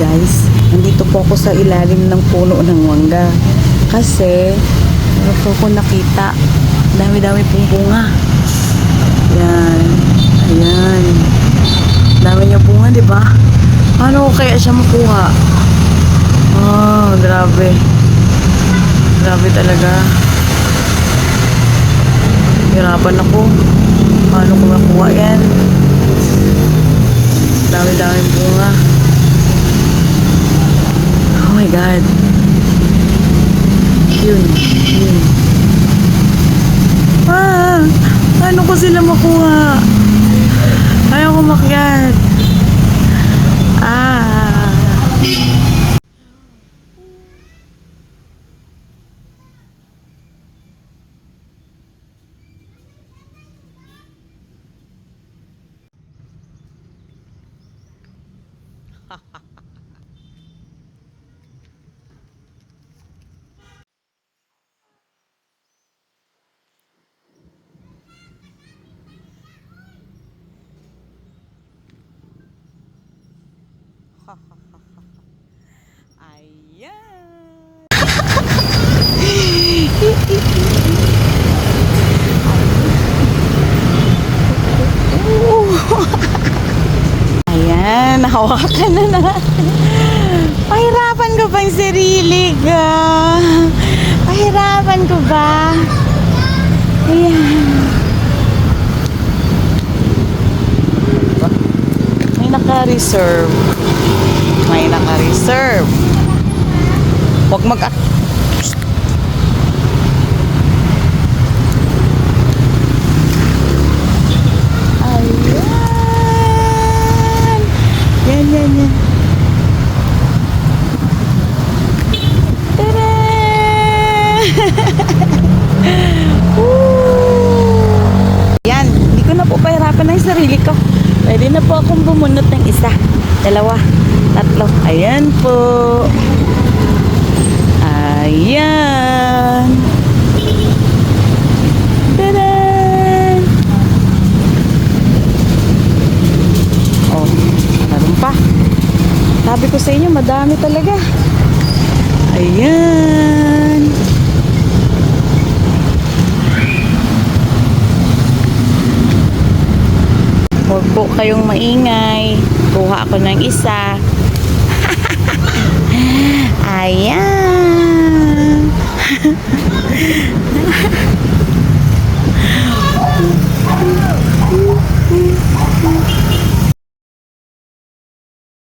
guys, nandito po ako sa ilalim ng puno ng mangga kasi meron po ako nakita dami-dami pong bunga. Yan, ayan, dami niya bunga, di ba? Paano kaya siya makuha? Oh, grabe talaga, hirapan ako paano ko makuha yan. Dami-dami bunga. Oh my God. Yun. Paano ko sila makuha? Ayaw ko makyat. Ayan. Ayan, nahawakan na natin. Pahirapan ko bang sarili ko? Pahirapan ko ba? Ayan. May naka-reserve. Huwag mag- Ayan. Yan. Tada! Yan, hindi ko na po pahirapan ng sarili ko. Pwede na po akong bumunot ng isa, dalawa, tatlo. Ayan po. Ayan. Tada! Oh, meron pa. Sabi ko sa inyo, madami talaga. Ayan. Huwag po kayong maingay. Kuha ako ng isa. Ayan.